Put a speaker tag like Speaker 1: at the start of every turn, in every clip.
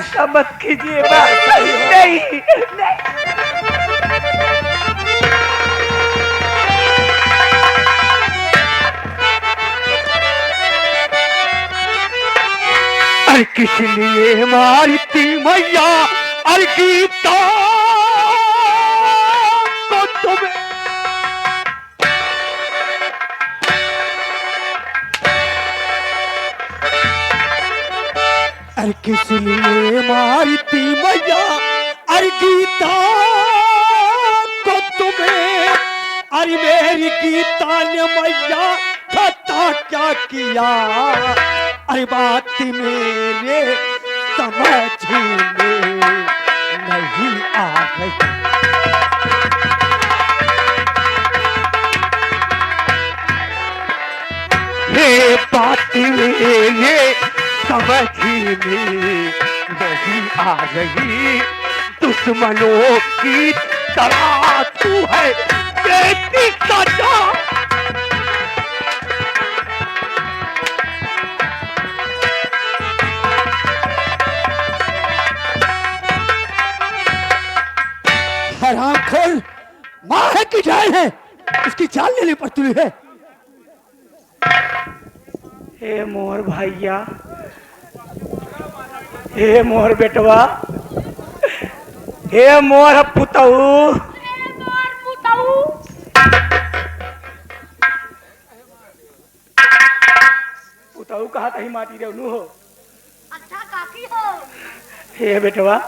Speaker 1: ऐसा मत कीजिए नहीं नहीं।
Speaker 2: अरे किस लिए मारती मैया अरे गीता को तुम्हें। अरे किस लिए मारती मैया अरे गीता को तुम्हें। अरे मेरी गीता ने मैया खता क्या किया। अरे बात मेरे समझ में नहीं आ रही। ये बात मेरे समझ में नहीं आ रही। दुश्मनों की तरह तू है बेटी का जा। हरामखोर माँ है कि जान है उसकी जान लेने पर तुली है।
Speaker 1: हे मोर भैया, हे मोर बेटवा, हे मोर पुतऊ, पुतऊ कहा कहीं माटी रेवनू हो।
Speaker 3: अच्छा काकी हो।
Speaker 1: हे बेटवा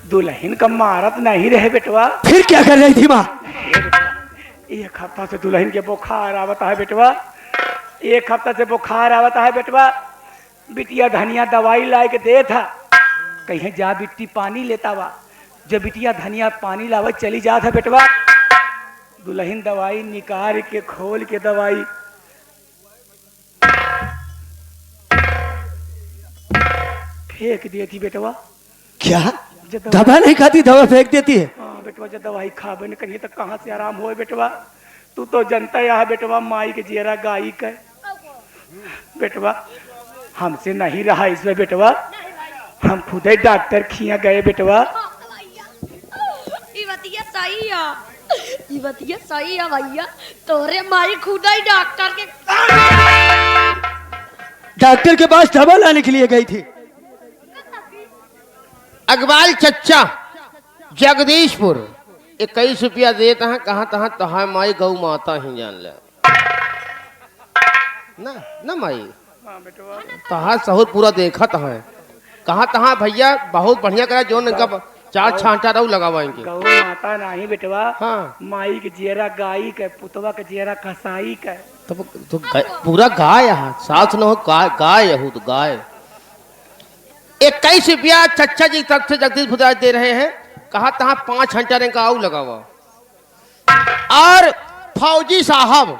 Speaker 1: दुल्हन का मारत नहीं रहे बेटवा।
Speaker 2: फिर क्या कर रही थी माँ।
Speaker 1: एक हफ्ता से दुल्हन के बुखार आवता है बेटवा। एक हफ्ता से बुखार आवता है बेटवा। बिटिया धनिया दवाई ला के दे था। कहीं जा बिट्टी पानी लेता वा। जब बिटिया धनिया पानी लावा चली जा था बेटवा। दुल्हन दवाई निकाल के खोल के दवाई फेंक दी थी बेटवा।
Speaker 2: क्या दवा नहीं खाती दवा फेंक देती है।
Speaker 1: हाँ बेटवा जब दवाई खाबे न करिए तो कहाँ से आराम हो बेटवा। तू तो जनता यहाँ बेटवा माई के जियरा गाई का बेटवा। हमसे नहीं रहा इसमें बेटवा। हम खुद ही डॉक्टर खिया गए बेटवा।
Speaker 3: सही है भैया तोरे माई खुद ही
Speaker 2: डॉक्टर के पास दवा लाने के लिए गई थी।
Speaker 4: अकबाल चच्चा जगदीशपुर 21 रुपया देता है। कहाँ तहाँ तहा माई गौ माता ही जान ले ना ना माई तहा सहूर पूरा देखा है। कहाँ तहाँ भैया बहुत बढ़िया करा जो इनका 4 छांटा रहू लगावाएंगे।
Speaker 1: गौ माता नहीं बेटवा।
Speaker 4: हाँ
Speaker 1: माई के जियरा गाई का पुतवा के जियरा कसाई का।
Speaker 4: तो पूरा गाय है सास न हो गाय हो तो गाय। 21 रुपया चच्चा जी तरफ से जगदीश भुदाज दे रहे हैं। कहा तहाँ 5 घंटा का आऊ लगा हुआ। और फौजी साहब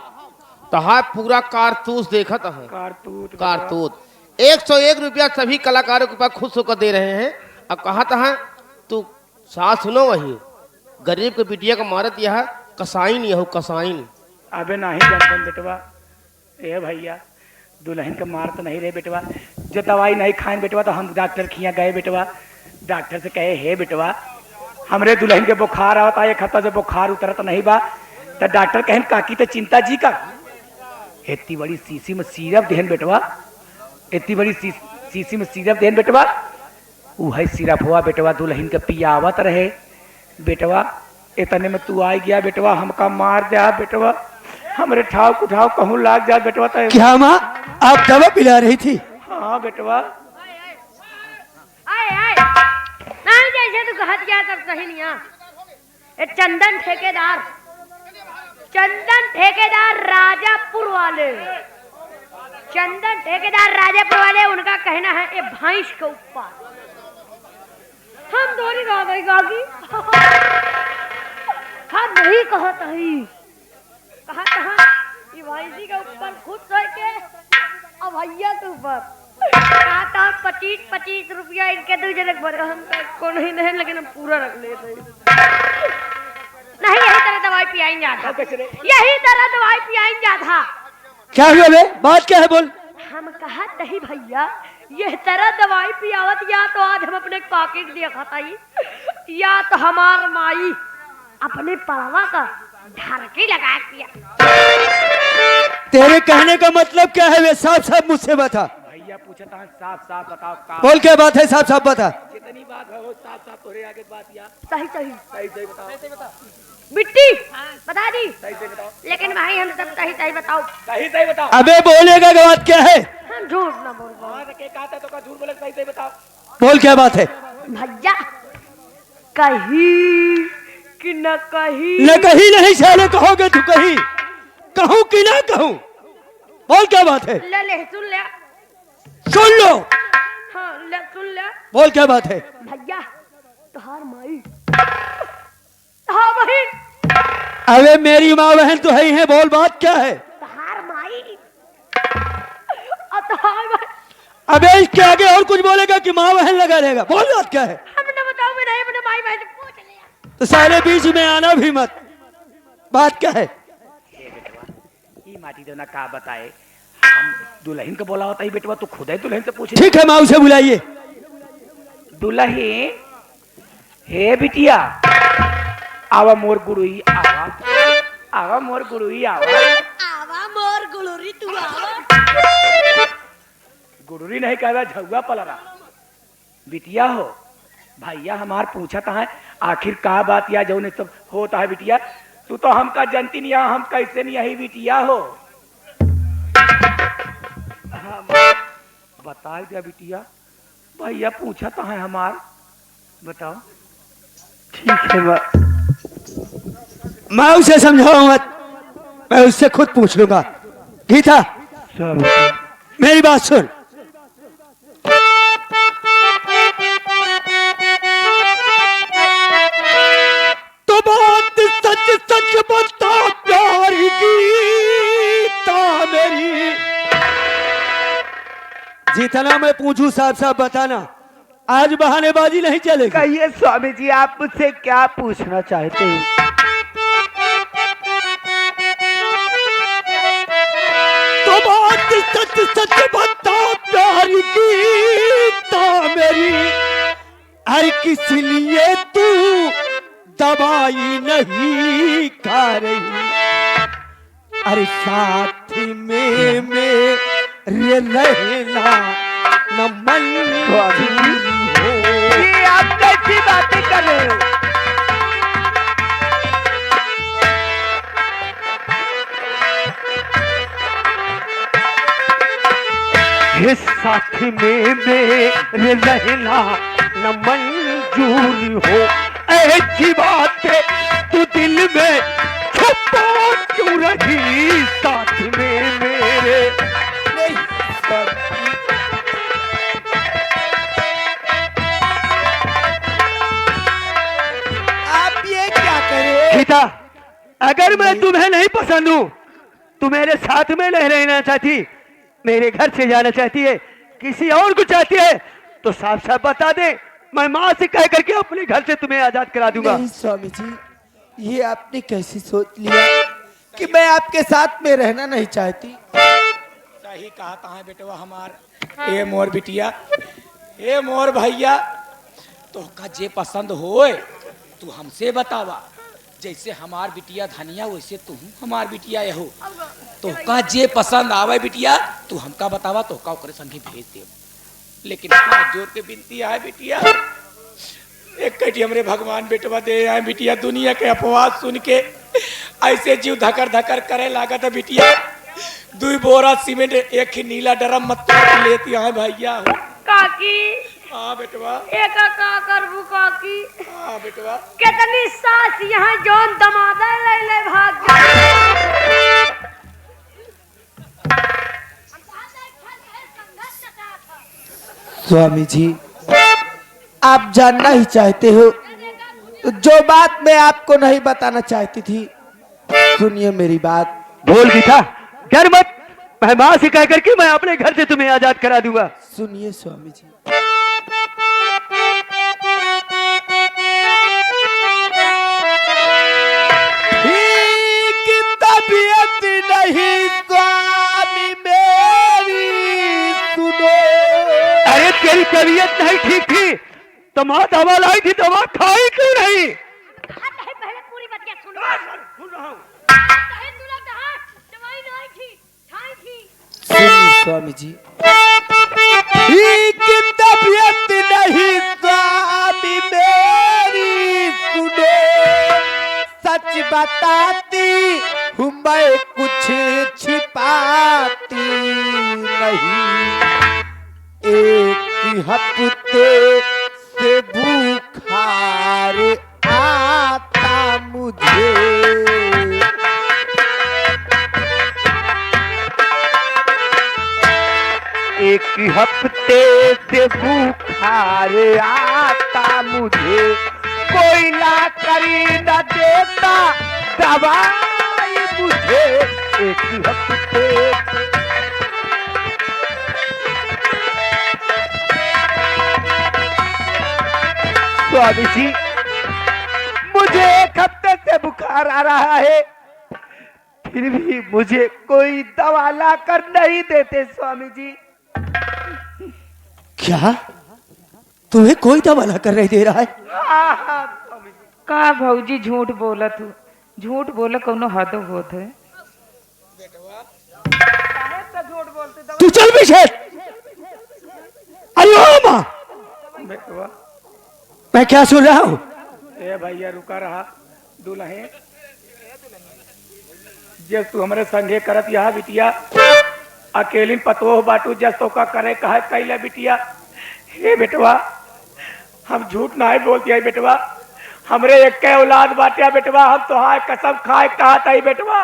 Speaker 4: तहा पूरा कारतूस देखा था। कारतूस 101 रुपया सभी कलाकारों के पास खुश होकर दे रहे हैं। अब कहा तहाँ तू सास सुनो वही गरीब के बिटिया का मारत यह कसाइन यह कसाइन।
Speaker 1: अबे नहीं जानते बेटवा। ए भैया दुल्हन का मार तो नहीं रहे बेटवा। जो दवाई नहीं खाए बेटवा तो हम डॉक्टर खिया गए बेटवा। डॉक्टर से कहे हे बेटवा हमरे दुल्हन के बुखार आवता एक हफ्ता से बुखार उतरत नहीं बा। तो डॉक्टर कहन काकी तो चिंता जी का इतनी बड़ी शीशी में सिरप देहन बेटवा। इतनी बड़ी शीशी में सिरप देहन बेटवा। वही सिरप हुआ बेटवा दुल्हन के पियावत रहे बेटवा। इतने में तू आ गया बेटवा। हमका मार दिया बेटवा। हमरे ठाव कुठाव कहूँ लाग जा बेटवा। तो
Speaker 2: क्या माँ आप दवा पिला रही थी।
Speaker 1: हाँ बेटवा।
Speaker 3: नहीं जैसे तू कहत क्या तब सही नहीं है। चंदन ठेकेदार राजापुर वाले। चंदन ठेकेदार राजापुर वाले उनका कहना है ये भैंस के ऊपर हम दोनों गा गई गागी। हम नहीं कहत है कहा कहा ये भैंसी के ऊपर खुद रह के अब भैया के ऊपर कहता 25 रुपया इनके दो जनक भर हम को नहीं लेकिन हम पूरा रख लेते नहीं। यही तरह दवाई पियाई जाता। यही तरह दवाई पियाई जाता।
Speaker 2: क्या हुआ बे बात क्या है बोल।
Speaker 3: हम कहा नहीं भैया ये तरह दवाई पियावत या तो आज हम काकी के देखा था या तो हमार माई अपने पड़वा का ढरकी लगा दिया।
Speaker 2: तेरे कहने का मतलब क्या है वे साफ साफ मुझसे बता।
Speaker 1: भैया पूछा था साफ साफ बताओ का
Speaker 2: बोल क्या बात है, साफ साफ बता।
Speaker 1: जितनी बात है वो साफ साफ तोरे आगे बात या
Speaker 3: सही सही
Speaker 1: सही सही बताओ।
Speaker 3: बिट्टी बता दी,
Speaker 1: सही सही बताओ।
Speaker 3: लेकिन भाई हम सब सही सही बताओ।
Speaker 1: सही सही बताओ।
Speaker 2: अबे बोलेगा क्या बात क्या है?
Speaker 3: हम झूठ ना बोल
Speaker 1: वहाँ से के कहता तो का झूठ बोले सही सही बताओ।
Speaker 2: बोल क्या बात है?
Speaker 3: भैया कहीं कि न कहीं
Speaker 2: न कहीं नहीं साले, कहोगे तू कहीं, कहूं कि ना कहूं? बोल क्या बात है?
Speaker 3: ले सुन ले।
Speaker 2: सुन लो।
Speaker 3: हाँ ले सुन ले।
Speaker 2: बोल क्या बात है?
Speaker 3: भैया तोहार माई हाँ बहन
Speaker 2: अबे मेरी माँ बहन तो है ही है, बोल बात क्या है?
Speaker 3: तोहार माई और तोहार बहन।
Speaker 2: अबे इसके आगे और कुछ बोलेगा कि माँ बहन लगा रहेगा? बोल बात क्या है?
Speaker 3: हमने बताओ भी नहीं, अपने माई बहन से पूछ लिया।
Speaker 2: तो सारे बीच में आना भी मत। बात क्या है?
Speaker 1: ये बेटवा ये माटी देना का बताए, हम दुल्हन को बोला होता ही बेटवा तू खुद ही दुल्हन से पूछ।
Speaker 2: ठीक है, माँ उसे बुलाइए।
Speaker 1: दुल्हन हे बिटिया आवा मोर गुरुई आवा, आवा मोर गुरुई आवा।
Speaker 3: आवा मोर गुलरी तू आवा।
Speaker 1: गुरुरी नहीं कहवा झुआ पलरा। बिटिया हो भैया हमार पूछा था आखिर का बात या जो सब होता है बिटिया, तू तो हमका जनती नहीं, हम कैसे नहीं यही बिटिया हो। हाँ, बता दिया बिटिया, भैया पूछा था है हमार, बताओ।
Speaker 2: ठीक है मैं उसे समझाऊं मत, मैं उससे खुद पूछ लूंगा। गीता मेरी बात सुन। तो बात सच सच बता प्यार गीता मेरी। जितना मैं पूछूं साफ साफ बताना, आज बहानेबाजी नहीं चलेगी।
Speaker 5: कहिए स्वामी जी, आप मुझसे क्या पूछना चाहते हैं?
Speaker 2: तो बात सच सच बता प्यार गीता मेरी, हर किस लिए तू दवाई नहीं खा रही? अरे साथ में मेरे रहना न मन हो।
Speaker 5: ये आप कैसी बातें कर रहे हो?
Speaker 2: ये साथ में मेरे रहना न मंजूर हो। ऐसी बातें तू दिल में छुपा क्यों रही? साथ में मेरे
Speaker 5: आप ये क्या करे?
Speaker 2: गीता, अगर मैं तुम्हें नहीं पसंद हूँ, तू मेरे साथ में नहीं रहना चाहती, मेरे घर से जाना चाहती है, किसी और को चाहती है, तो साफ साफ बता दे, मैं माँ से कह करके अपने घर से तुम्हें आजाद करा दूंगा।
Speaker 5: नहीं स्वामी जी, ये आपने कैसे सोच लिया कि मैं आपके साथ में रहना नहीं चाहती?
Speaker 1: सही कहा है बेटवा हमार। ए मोर बिटिया, ए मोर भैया, तो का जे पसंद होए तू हमसे बतावा। जैसे हमार बिटिया धनिया वैसे तू हमार बिटिया यहो। तो का जे पसंद आवे बिटिया तू हमका बतावा, तो का ओकरे संगे भेज दे। लेकिन हाथ जोड़ के विनती है बिटिया, एक कटी हमरे भगवान बेटवा दे आए बिटिया। दुनिया के अपवाद सुन के ऐसे जीव धकर धकर करे लागत है बिटिया। 2 बोरा सीमेंट एक ही नीला ड्रम मत लेती है भैया।
Speaker 3: काकी
Speaker 1: हाँ बेटवा,
Speaker 3: एक का करबू काकी?
Speaker 1: हाँ बेटवा,
Speaker 3: कितनी सास यहाँ जौन दमादा ले ले भाग जा।
Speaker 5: स्वामी जी, आप जानना ही चाहते हो तो जो बात मैं आपको नहीं बताना चाहती थी, सुनिए मेरी बात।
Speaker 2: बोल गीता, डर मत, मैं माँ से कह करके मैं अपने घर से तुम्हें आजाद करा दूंगा।
Speaker 5: सुनिए स्वामी जी, तबीयत नहीं स्वामी मेरी, सुनो।
Speaker 2: अरे तेरी तबीयत नहीं ठीक थी तो माँ दवा लाई थी, दवा खाई क्यों नहीं?
Speaker 3: कहा है पहले पूरी बतिया सुन।
Speaker 2: सुन रहा हूँ।
Speaker 3: कहे तूने कहा दवाई नहीं थी, खाई थी।
Speaker 5: सुनिए स्वामी जी, ठीक तबीयत नहीं स्वामी मेरी सुने, सच बताती हूँ मैं कुछ छिपाती नहीं। एक हफ्ते से बुखार आता मुझे,
Speaker 2: एक हफ्ते से बुखार आता मुझे, कोई ना करी न देता दवाई मुझे। एक हफ्ते स्वामी जी, मुझे एक हफ्ते से बुखार आ रहा है, फिर भी मुझे कोई दवा ला कर नहीं देते स्वामी जी।
Speaker 5: क्या तुम्हें कोई दवा ला कर नहीं दे रहा है?
Speaker 6: का भौजी झूठ बोला तू, झूठ बोला कोनो हद होत है।
Speaker 5: तू चल पीछे। अरे ओ माँ,
Speaker 1: बेटवा
Speaker 5: मैं क्या सुन रहा हूँ?
Speaker 1: ए भैया रुका रहा दुल्हे, जब तू हमारे संगे करत यहाँ बिटिया अकेली पतोह बाटू जस तो का करे कहा कैले बिटिया। हे बेटवा हम झूठ ना बोलती है बेटवा, हमरे एक के औलाद बाटिया बेटवा, हम तो हाय कसम खाए कहा था बेटवा,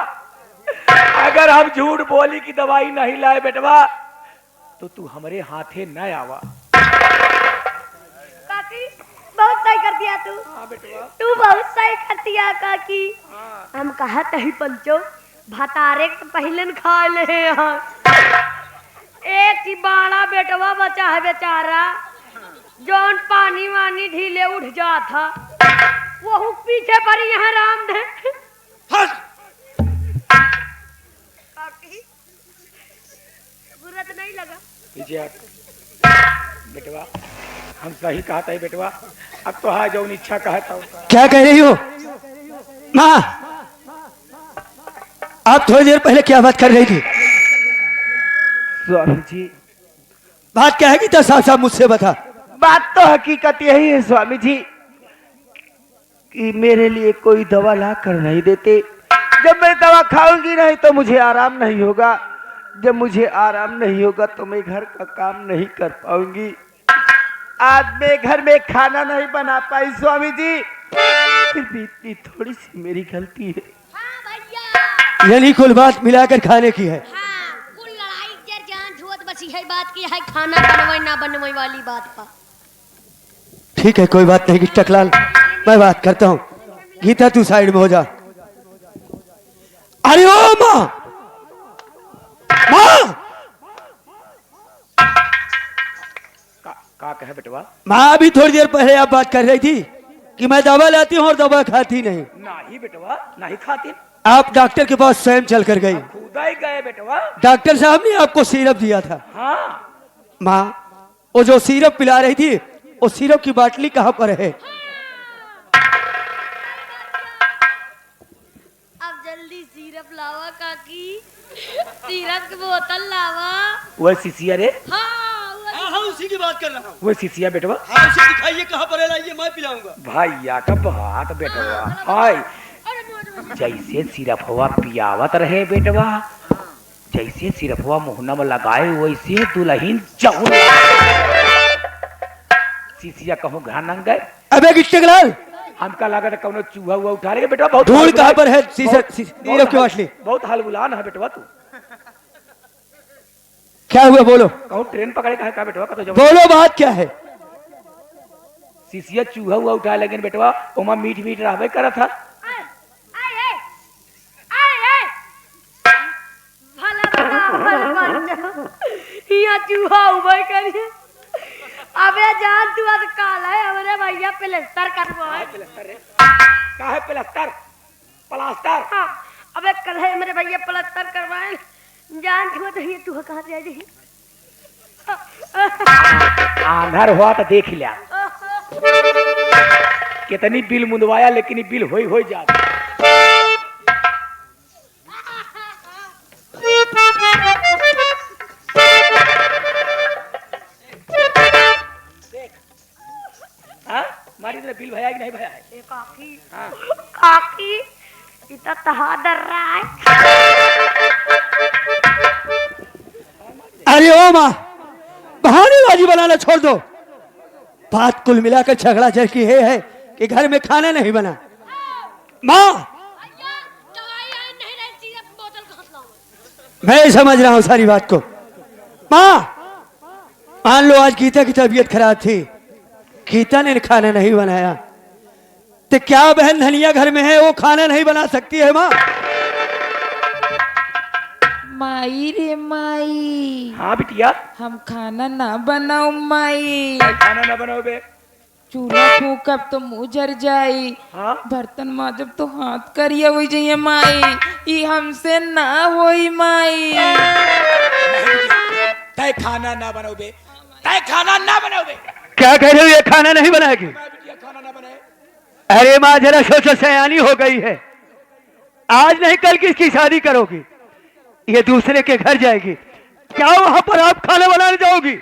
Speaker 1: अगर हम झूठ बोली की दवाई नहीं लाए बेटवा तो तू हमारे हाथे न आवा।
Speaker 3: काकी बहुत सही कर दिया तू।
Speaker 1: हाँ बेटवा,
Speaker 3: तू बहुत सही कर दिया काकी। हम कहा तही पंचो भतारे के पहले न खा ले यहाँ। एक ही बाड़ा बेटवा बचा है बेचारा, जौन पानी वानी ढीले उठ जा था, वो पीछे पर यहाँ राम दे। काकी बुरा तो नहीं लगा?
Speaker 1: पीछे हट। बेटवा हम सही कहा था बेटवा, अब तो हाँ जो इच्छा कहा था
Speaker 5: क्या कह रही हो माँ? आप थोड़ी देर पहले क्या बात कर रही थी?
Speaker 2: स्वामी जी,
Speaker 5: बात क्या है कि तो साफ साफ मुझसे बता।
Speaker 2: बात तो हकीकत यही है स्वामी जी कि मेरे लिए कोई दवा ला कर नहीं देते। जब मैं दवा खाऊंगी नहीं तो मुझे आराम नहीं होगा, जब मुझे आराम नहीं होगा तो मैं घर का काम नहीं कर पाऊंगी। आज मैं घर में खाना नहीं बना पाई स्वामी जी, फिर भी इतनी थोड़ी सी मेरी गलती है।
Speaker 3: हाँ भैया,
Speaker 5: यानी कुल बात मिलाकर खाने की है।
Speaker 3: हाँ कुल लड़ाई जर जान धोत बसी है बात की है, खाना बनवाई ना बनवाई वाली बात पर।
Speaker 5: ठीक है कोई बात नहीं गिट्टकलाल, मैं बात करता हूँ। गीता तू साइड में हो जा। अरे ओ माँ, माँ
Speaker 1: का कहे बेटवा?
Speaker 5: माँ अभी थोड़ी देर पहले आप बात कर रही थी कि मैं दवा लाती हूँ और दवा खाती नहीं।
Speaker 1: नहीं बेटवा नहीं खाती,
Speaker 5: आप डॉक्टर के पास स्वयं चल कर गई।
Speaker 1: खुदा ही गए बेटवा।
Speaker 5: डॉक्टर साहब ने आपको सिरप दिया था।
Speaker 1: हाँ
Speaker 5: माँ वो जो सिरप पिला रही थी, वो सिरप की बाटली कहाँ पर है?
Speaker 3: अब जल्दी सिरप लावा काकी, सिरप की बोतल लावा।
Speaker 1: वह सिसिया रे,
Speaker 2: हाँ उसी की बात कर रहा हूँ।
Speaker 1: वह सिसिया बेटवा।
Speaker 2: हाँ उसे दिखाइए कहाँ पर है, लाइए मैं पिलाऊंगा।
Speaker 1: भैया का बात बेटवा, हाय जैसे सिरप हुआ पियावत रहे बेटवा, जैसे सिरप हुआ मुहना में लगाए वैसे दुल्हन जहुन सिसिया कहूँ घर नंग गए।
Speaker 5: अबे गिट्टकलाल,
Speaker 1: हमका लगा था कौनो चूहा हुआ उठा लेगा बेटवा। बहुत
Speaker 5: धूल
Speaker 1: हलगुलान-
Speaker 5: कहाँ पर है?
Speaker 1: बहुत-
Speaker 5: सिरप की बाटली
Speaker 1: बहुत हलगुलान है बेटवा तू।
Speaker 5: क्या हुआ बोलो?
Speaker 1: कहूँ ट्रेन पकड़े का बेटवा का तो जब
Speaker 5: बोलो बात क्या है?
Speaker 1: सिसिया चूहा हुआ उठा लेकिन बेटवा ओमा मीठ मीठ रहबे करा था।
Speaker 3: यहाँ चूहा उबर करिए। अबे जान तू आज काला है, हमारे भैया प्लास्टर करवाए।
Speaker 1: का है प्लास्टर? प्लास्टर?
Speaker 3: हाँ, अबे कल है मेरे भैया प्लास्टर करवाए, जान छुआ तो ये तू कहाँ से आई?
Speaker 1: आंधर हुआ तो देख लिया। कितनी बिल मुंदवाया लेकिन ये बिल हो जाता। हाँ मारी तेरा बिल भया कि नहीं भया है?
Speaker 3: ए काकी
Speaker 1: हाँ
Speaker 3: काकी इतना तहा डर रहा है।
Speaker 2: अरे ओ माँ, बहानेबाजी बनाना छोड़ दो। बात कुल मिलाकर झगड़ा झड़की है कि घर में खाना नहीं बना। माँ मैं समझ रहा हूँ सारी बात को। माँ मान लो आज गीता की तबीयत खराब थी, गीता ने खाना नहीं बनाया, तो क्या बहन धनिया घर में है वो खाना नहीं बना सकती है? माँ
Speaker 6: माई रे माई,
Speaker 1: हाँ बिटिया,
Speaker 6: हम खाना ना बनाओ माई।
Speaker 1: खाना ना बनाओ बे।
Speaker 6: चूल्हा फूकब तो मुंह जर जाई,
Speaker 1: हाँ
Speaker 6: बर्तन माजब तो हाथ करिया हो जाइए माई। ये हमसे ना होई माई।
Speaker 1: तय खाना ना बनाओ बे, तय खाना ना बनाओ बे।
Speaker 2: क्या कह रहे हो? ये खाना नहीं बनाएगी?
Speaker 1: बिटिया खाना ना बनाए।
Speaker 2: अरे माँ जरा सोचो, सयानी हो गई है, आज नहीं कल किसकी शादी करोगी? ये दूसरे के घर जाएगी, क्या वहां पर आप खाना बनाने जाओगी?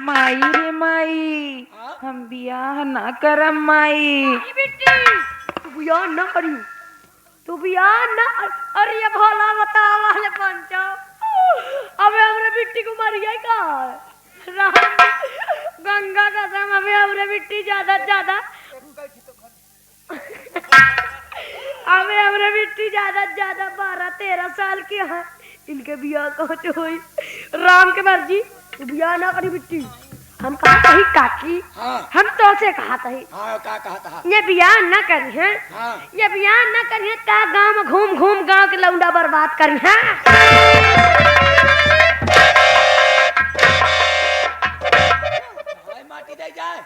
Speaker 6: माई रे माई, हम बियाह ना करम माई।
Speaker 3: बेटी तू बियाह ना करी, तू बियाह ना। अरे ये भोला बता वाले पंचो, अबे हमरे बिट्टी को मर गई का राम गंगा कसम। अबे हमरे बिट्टी ज्यादा ज्यादा अबे हमरे बिट्टी ज्यादा ज्यादा 12-13 साल की है। इनके बियाह कहाँ हुई? राम के मर्जी, तू बियाह ना करी बिट्टी। हम कहा कही काकी, हम तो से कहा कही ये बियाह न करी है, ये बियाह न करी है का गांव में घूम घूम गांव के लौंडा बर्बाद करी है।
Speaker 1: माटी दे जाए,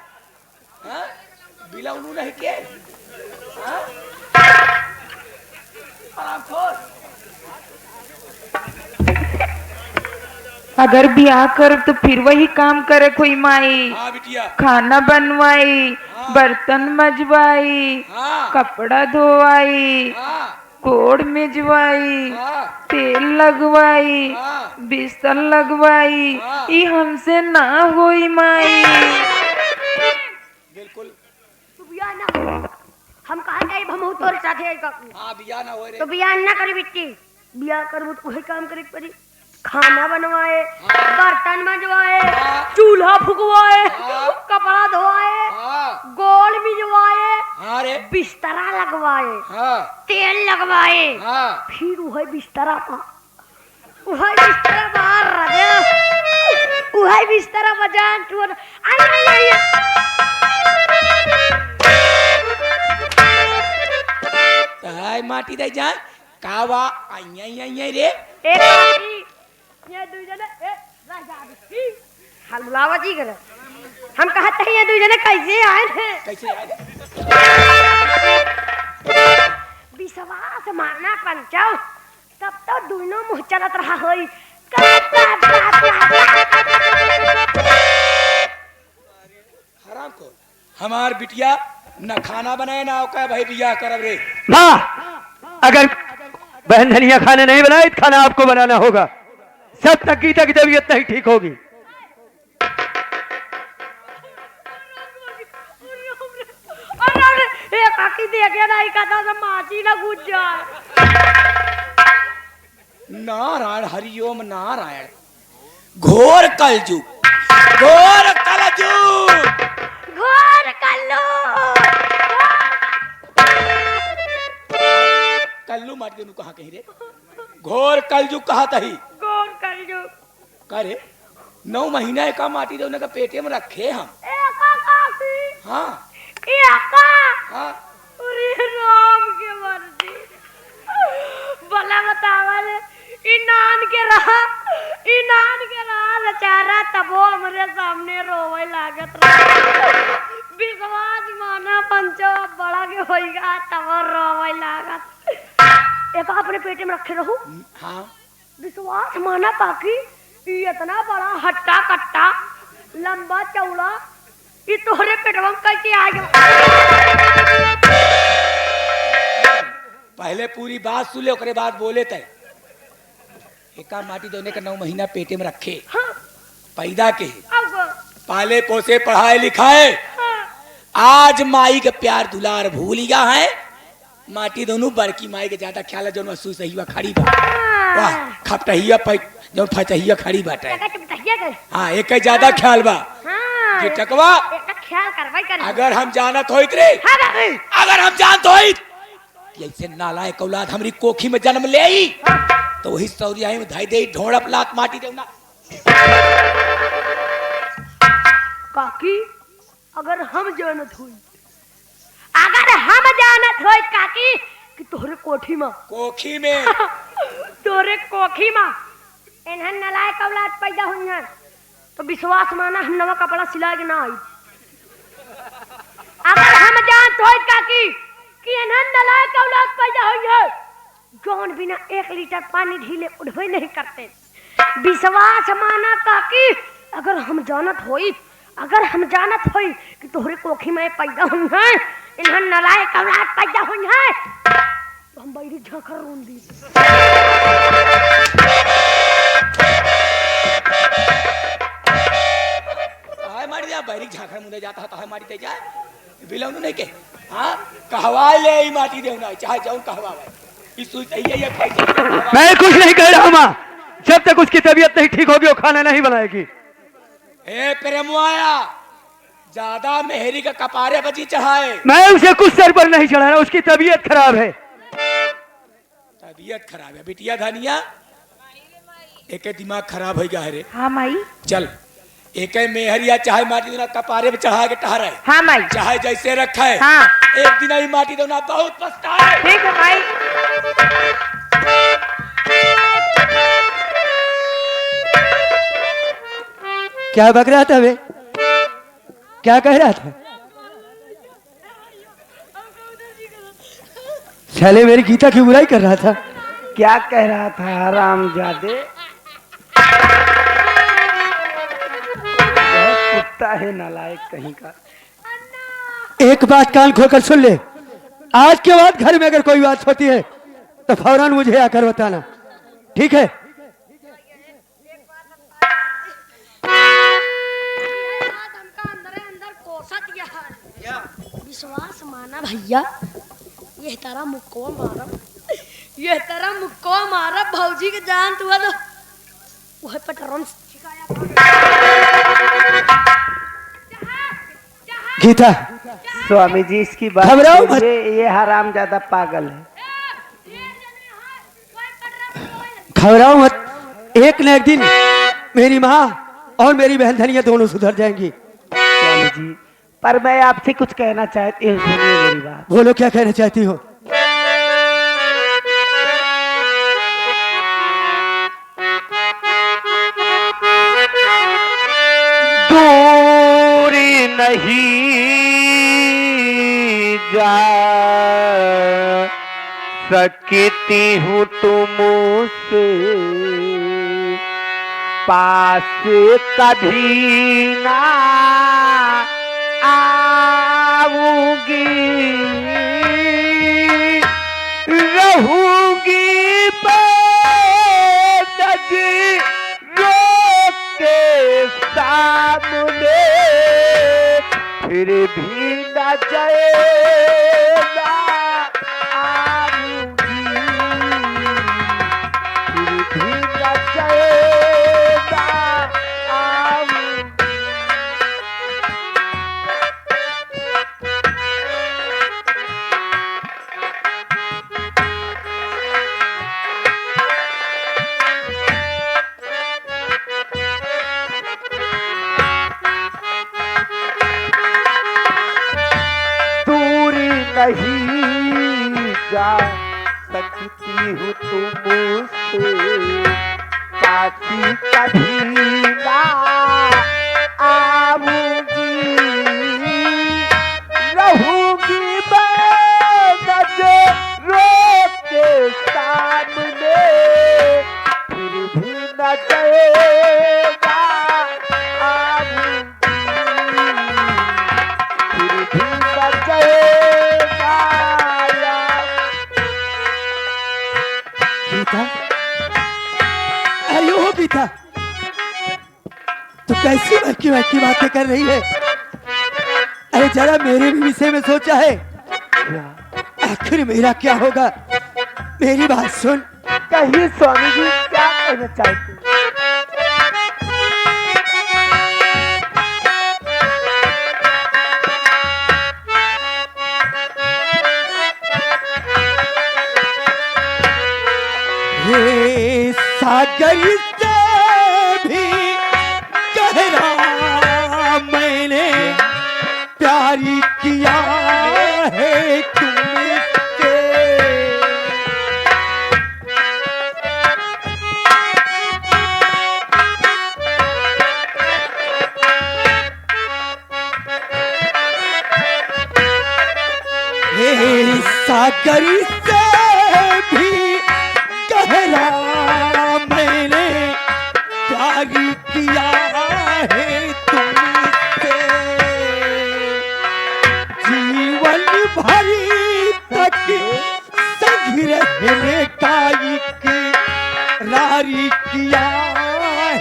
Speaker 1: हाँ बिलाउनु नहीं के, हाँ आराम खोल।
Speaker 6: अगर ब्याह कर तो फिर वही काम करे कोई माई।
Speaker 1: हाँ बिटिया,
Speaker 6: खाना बनवाई, बर्तन मजवाई,
Speaker 1: हाँ
Speaker 6: कपड़ा धोवाई,
Speaker 1: हाँ
Speaker 6: कोड़ मिजवाई,
Speaker 1: हाँ
Speaker 6: तेल लगवाई,
Speaker 1: हाँ।
Speaker 6: बिस्तर लगवाई।
Speaker 1: हाँ।
Speaker 6: ये हमसे ना होई माई।
Speaker 1: बिल्कुल।
Speaker 3: तू बियाह ना, हम कहा गए हम तोर साथे आई काकी।
Speaker 1: हाँ बिया ना हो रे।
Speaker 3: तो बियाह ना करी बिट्टी, बियाह करबो तो वही काम करे पड़ी। खाना बनवाए, बर्तन मजवाए, चूल्हा फुकवाए, कपड़ा धोआए, गोल मिजवाए,
Speaker 1: हाँ रे,
Speaker 3: बिस्तरा लगवाए,
Speaker 1: हाँ
Speaker 3: तेल लगवाए,
Speaker 1: हाँ
Speaker 3: फिर वही बिस्तरा वही बिस्तरा बाहर रखे, वही बिस्तरा बजान टूर।
Speaker 1: ताई माटी दे जाए, कावा आई रे।
Speaker 3: एक काकी ये दू जने ए राजा बिट्टी हलवावा जी करे। हम कहते हैं ये दू जने कैसे आए थे?
Speaker 1: कैसे आए रे?
Speaker 3: विश्वास मारना पंचो, तब तो दोनों मुंह चलत रहा होई।
Speaker 1: हराम को हमार बिटिया न खाना बनाए ना औका भाई बियाह करब रे।
Speaker 2: माँ अगर बहन धनिया खाना नहीं बनाए तो खाना आपको बनाना होगा, जब तक गीता की तबीयत नहीं ठीक होगी।
Speaker 3: अरे ए काकी देखे नहीं कथा से माची ना घुस जाए।
Speaker 1: नारायण हरिओम नारायण। घोर कलजुग, घोर कलजुग,
Speaker 3: घोर कल्लू
Speaker 1: कल्लू माट के नु कहा कहीं रे? घोर कलजुग कहा तही
Speaker 3: घोर कल्लू।
Speaker 1: करे 9 महीना का माटी दे उनका पेटे में रखे हम।
Speaker 3: ए काकी
Speaker 1: हाँ
Speaker 3: ए का
Speaker 1: हाँ
Speaker 3: अरे राम के मर्जी भला बतावल इनान के रहा बेचारा तबो हमरे सामने रोवे लागत रहा। विश्वास माना पंचो बड़ा के होइगा तब रोवे लागत। एक अपने पेटे में रखे रहू।
Speaker 1: हाँ
Speaker 3: विश्वास माना पाकी इतना बड़ा हट्टा कट्टा लंबा चौड़ा ये तोहरे पेटवा में कैसे आ गया?
Speaker 1: पहले पूरी बात सुन ले, ओकरे बाद बोले तय। एका माटी देने का 9 महीना पेटे में रखे,
Speaker 3: हाँ,
Speaker 1: पैदा के,
Speaker 3: अब
Speaker 1: पाले पोसे पढ़ाए लिखाए, आज माई के प्यार दुलार भूल गया है। माटी दोनों बड़की माई के ज्यादा ख्याल है, जो महसूस सही खड़ी बा। वाह, खपटहिया जो फचहिया खड़ी बाटे। हाँ, एक ज्यादा ख्याल बा।
Speaker 3: हाँ,
Speaker 1: ये टकवा
Speaker 3: ख्याल करवाई कर।
Speaker 1: अगर हम जानत होइत रे, अगर हम जानत होइत कि ऐसे नालायक औलाद हमरी कोखी में जन्म ले आई, तो वही सौरियाई में धाई दे ढोड़प लात माटी देना।
Speaker 3: काकी अगर हम जानत हुई, अगर हम जानत हुई काकी कि तोहरे कोखी में तोहरे कोखी में इन्हन नलायक औलाद पैदा हुई हैं, तो विश्वास माना हम नवा कपड़ा सिला के ना आई। अगर हम जानत हुई काकी कि इन्हन नलायक औलाद पैदा हुई है, जौन बिना 1 लीटर पानी ढीले उड़वे नहीं करते, विश्वास माना काकी अगर हम जानत होई कि तोहरे कोखी में पैदा हुई है, इन्हन नलायक औलाद पैदा हुई है, तो हम बैरी झांकर रोन दी।
Speaker 1: हाय मारी जा, बैरी झांकर मुंडे जाता है तो हाय मारी दे जाए बिलौनु नहीं के। हाँ, कहवाए ले ई माटी देना, चाहे जाऊं कहवाए। इस सही है ये कैसे?
Speaker 2: मैं कुछ नहीं कह रहा माँ, जब तक उसकी तबीयत नहीं ठीक होगी वो खाना नहीं बनाएगी।
Speaker 1: ए प्रेमुआया, ज्यादा मेहरी का कपारे बजी चढ़ाए।
Speaker 2: मैं उसे कुछ सर पर नहीं चढ़ा रहा, उसकी तबीयत खराब है।
Speaker 1: तबीयत खराब है बिटिया धनिया, एक दिमाग खराब हो गया है रे।
Speaker 6: हाँ माई।
Speaker 1: चल एक मेहरिया चाहे माटी देना कपारे पे चढ़ा के टहरा है,
Speaker 6: हाँ माई।
Speaker 1: चाहे जैसे रखा है,
Speaker 6: हाँ।
Speaker 1: एक दिन ही माटी देना बहुत पछताए।
Speaker 6: ठीक है माई।
Speaker 2: क्या बक रहा था वे? क्या कह रहा था? साले मेरी गीता की बुराई कर रहा था।
Speaker 5: क्या कह रहा था हरामजादे? बहुत कुत्ता है नालायक कहीं का।
Speaker 2: एक बात कान खोलकर सुन ले, आज के बाद घर में अगर कोई बात होती है तो फौरन मुझे आकर बताना, ठीक है?
Speaker 3: विश्वास माना भैया, ये तारा मुक्को मारा भौजी के जान तुआ तो वह पटरन
Speaker 2: गीता,
Speaker 5: स्वामी जी इसकी बात
Speaker 2: घबराओ मत।
Speaker 5: कीजिए, ये हरामजादा पागल है।
Speaker 2: घबराओ मत, एक न एक दिन मेरी माँ और मेरी बहन धनिया दोनों सुधर जाएंगी।
Speaker 5: स्वामी जी, पर मैं आपसे कुछ कहना चाहती हूँ, सुनिए मेरी बात।
Speaker 2: बोलो, क्या कहना चाहती हो?
Speaker 5: दूरी नहीं जा सकती हूँ तुमसे, पास कभी ना आऊंगी, रहूंगी नजरों के सामने, फिर भी न जाएगा आऊंगी, फिर भी न जाएगा आऊंगी। दूरी नहीं जा सकती हूँ तुमसे, पासी कभी ना आऊंगी, रहूंगी मैं नजरों के सामने, फिर भी न जाएगा आऊंगी।
Speaker 2: कैसी महकी बातें कर रही है। अरे जरा मेरे भी विषय में सोचा है, आखिर मेरा क्या होगा? मेरी बात सुन।
Speaker 5: कहिए स्वामी जी, क्या कहना चाहते हैं?
Speaker 2: ये सागर से भी गहरा मैंने प्यारी किया है तुमसे। ये सागर से भी गहरा मैंने प्यारी किया है तुमसे। जीवन भरी तक संग रहने का इकरारी किया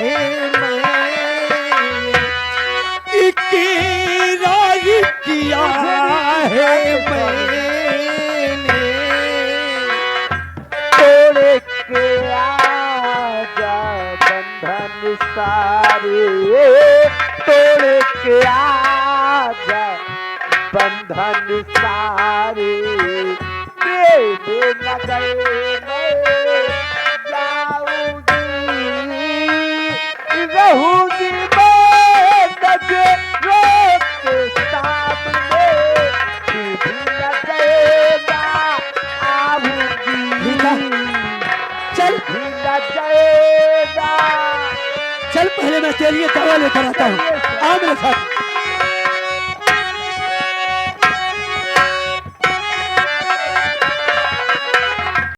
Speaker 2: है मैं, इकरार किया है मैंने।
Speaker 5: तोड़ के आजा बंधन सारे, तोड़ के आजा बंधन सारे। तेरे नगर में जाऊंगी, रहूंगी मैं नजरों के सामने। तू भी न जाएगा, आऊंगी।
Speaker 2: चल
Speaker 5: भी न जाएगा।
Speaker 2: चल, पहले मैं तेरे लिए दवा लेकर आता हूँ। आ मेरे साथ।